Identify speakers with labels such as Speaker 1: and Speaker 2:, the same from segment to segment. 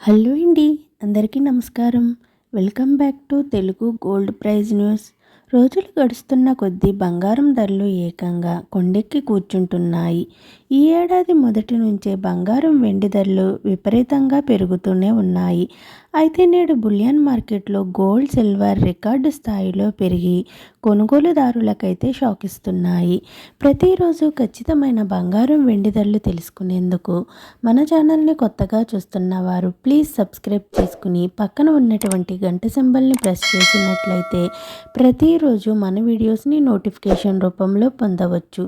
Speaker 1: Hello అండి, అందరికీ నమస్కారం. Welcome back to Telugu gold prize news. రోజులు గడుస్తున్న కొద్దీ బంగారం ధరలు ఏకంగా కొండెక్కి కూర్చుంటున్నాయి. ఈ ఏడాది మొదటి నుంచే బంగారం వెండి ధరలు విపరీతంగా పెరుగుతూనే ఉన్నాయి. అయితే నేడు బులియన్ మార్కెట్లో గోల్డ్ సిల్వర్ రికార్డు స్థాయిలో పెరిగి కొనుగోలుదారులకైతే షాక్ ఇస్తున్నాయి. ప్రతిరోజు ఖచ్చితమైన బంగారం వెండి ధరలు తెలుసుకునేందుకు మన ఛానల్ని కొత్తగా చూస్తున్న వారు ప్లీజ్ సబ్స్క్రైబ్ చేసుకుని పక్కన ఉన్నటువంటి గంట సింబల్ని ప్రెస్ చేసినట్లయితే ప్రతిరోజు మన వీడియోస్ని నోటిఫికేషన్ రూపంలో పొందవచ్చు.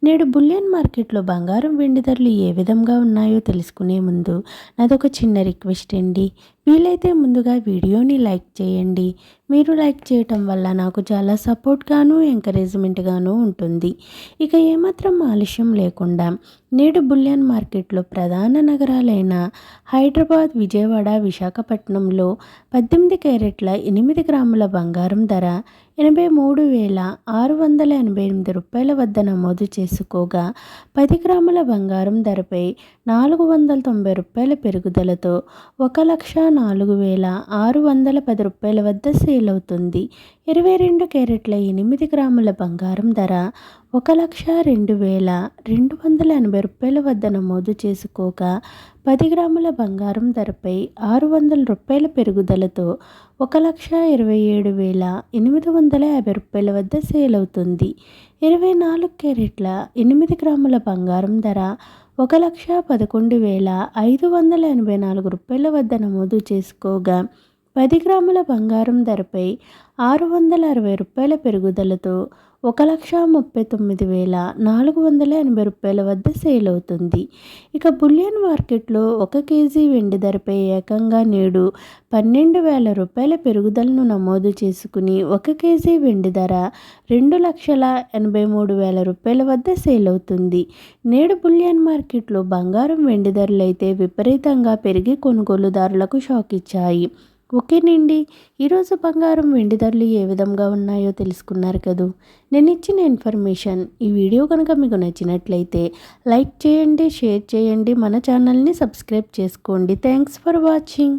Speaker 1: నేడు బులియన్ మార్కెట్లో బంగారం వెండి ధరలు ఏ విధంగా ఉన్నాయో తెలుసుకునే ముందు నాదొక చిన్న రిక్వెస్ట్ అండి. వీలైతే ముందుగా వీడియోని లైక్ చేయండి. మీరు లైక్ చేయటం వల్ల నాకు చాలా సపోర్ట్గాను ఎంకరేజ్మెంట్గాను ఉంటుంది. ఇక ఏమాత్రం ఆలస్యం లేకుండా నేడు బులియన్ మార్కెట్లో ప్రధాన నగరాలైన హైదరాబాద్, విజయవాడ, విశాఖపట్నంలో 18 క్యారెట్ల 8 గ్రాముల బంగారం ధర 83,688 రూపాయల వద్ద నమోదు చేసుకోగా 10 గ్రాముల బంగారం ధరపై 490 రూపాయల పెరుగుదలతో 1,04,610 రూపాయల వద్ద సేల్ అవుతుంది. 22 క్యారెట్ల 8 గ్రాముల బంగారం ధర 1,02,280 రూపాయల వద్ద నమోదు చేసుకోగా 10 గ్రాముల బంగారం ధరపై 600 రూపాయల పెరుగుదలతో 1,27,850 రూపాయల వద్ద సేల్ అవుతుంది. 24 క్యారెట్ల 8 గ్రాముల బంగారం ధర 1,11,584 రూపాయల వద్ద నమోదు చేసుకోగా 10 గ్రాముల బంగారం ధరపై 660 రూపాయల పెరుగుదలతో 1,39,480 రూపాయల వద్ద సేల్ అవుతుంది. ఇక బులియన్ మార్కెట్లో 1 కేజీ వెండి ధరపై ఏకంగా నేడు 12,000 రూపాయల పెరుగుదలను నమోదు చేసుకుని 1 కేజీ వెండి ధర 2,83,000 రూపాయల వద్ద సేల్ అవుతుంది. నేడు బులియన్ మార్కెట్లో బంగారం వెండి ధరలు అయితే విపరీతంగా పెరిగి కొనుగోలుదారులకు షాక్ ఇచ్చాయి. ఓకేనండి, ఈరోజు బంగారం వెండి ధరలు ఏ విధంగా ఉన్నాయో తెలుసుకున్నారు కదూ. నేను ఇచ్చిన ఇన్ఫర్మేషన్ ఈ వీడియో కనుక మీకు నచ్చినట్లయితే లైక్ చేయండి, షేర్ చేయండి, మన ఛానల్ని సబ్స్క్రైబ్ చేసుకోండి. Thanks for watching.